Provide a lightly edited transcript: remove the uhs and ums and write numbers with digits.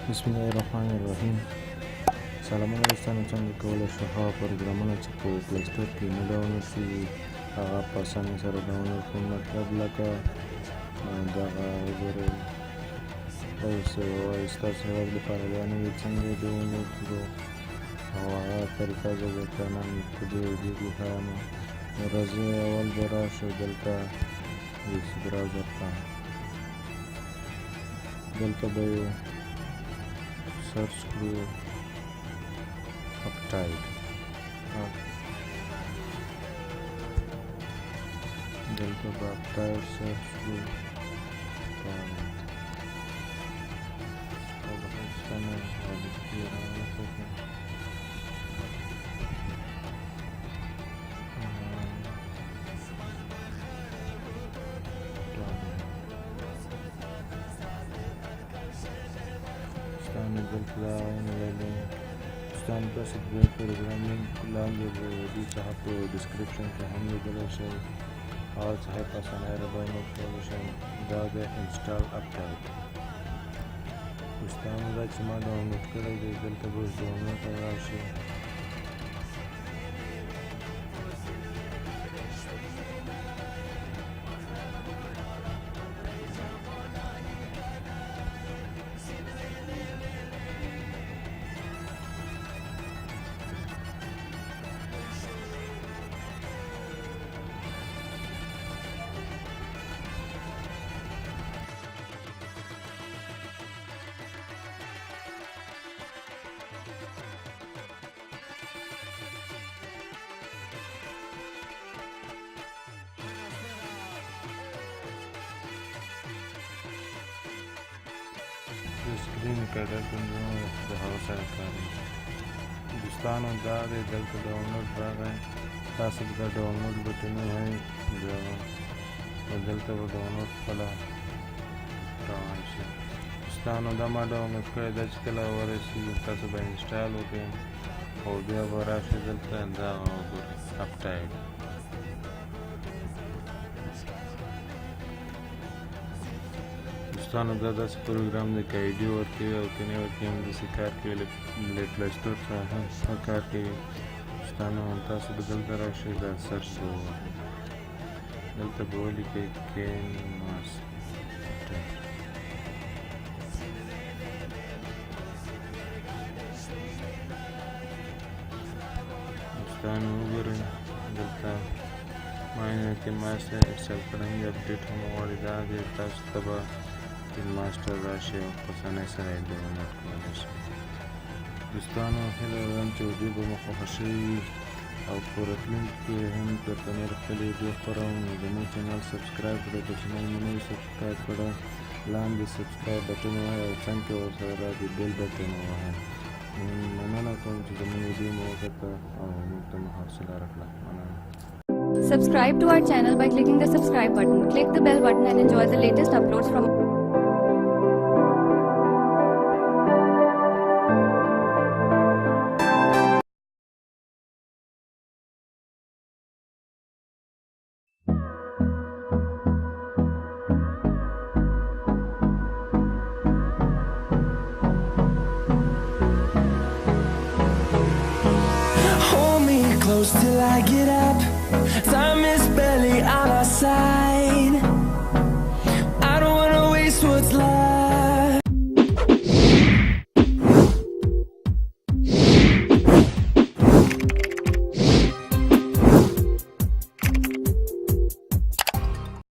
بسم الله الرحمن الرحیم. سلامونه دوستانو، څنګه کولی شو هغه پروګرامونه چې په پلی سټور کې نه ډاونلوډ شوي هغه په اسانۍ سره ډاونلوډ کړو. مطلب لکه دغه وګورئ اوس وایي ستاسو هېواد لپاره دا نوي څنګه ډاونلوډ کړو او هغه طریقه زه درته نن په دې ویډیو کې ښیم. نو راځئ اول به راشو دلته ویکس براوزر ته، دلته به یې سرچ کړو aptoid. دلته به aptoid سرچ کړو تاسو د پروګرام لینک لاندې د دې څخه په ډسکرپشن کې هم لیدلی شئ، هغه څخه په اسانۍ را ډاونلوډ کولی شئ. دا د انسټال aptoid. دوستانو دا چې ما ډاونلوډ کړی دی، دلته به اوس ډاونلوډ ته راشئ. سکرین ریکارډر د هغه سره کاروي. دوستانو دا دی دلته ډاونلوډ راغی، تاسو به دا ډاونلوډ بټن ووهئ او دلته به ډاونلوډ خپله روان شي. دوستانو دا ما ډاونلوډ کړی، دا چې کله ورسېږي تاسو به انسټال وکړئ او بیا به راشئ دلته دا وګورئ aptoid. دوستانو دا داسې پروګرام دی که آیډي ورکوي او که نه ورکوي هم داسې کار کوي، له پلی سټور څخه هم ښه کار کوي. دوستانو تاسو به دلته راشئ، دا سرچ به ووهئ، دلته به ولیکئ دوستانو وګورئ دلته ما ماسټر انسټال کړی دی، اپډیټ هم غواړي. دا دی تاسو ته به ماسټر راشي او په اسانۍ سره یې ډاونلوډ کولی شئ. دوستانو هیله لرم چې ویډیو به مو خوښه شوې وي او په راتلونکي کې هم درته نور خپلې ویډیو خپروم. نو زموږ چینل سبسکرایب کړئ، که چینل مو نه وي سبسکرایب کړی لاندې سبسکرایب بټن ووهئ او څنګ کې ورسره د بیل بټن ووهئ. مننه کوم چې زموږ ویډیو مو وکتله او موږ ته مو حوصله راکړه. مننه. Subscribe to our channel by clicking the subscribe button. Click the bell button and enjoy the latest uploads from close till I get up. Time is barely on our side. I don't wanna waste what's left.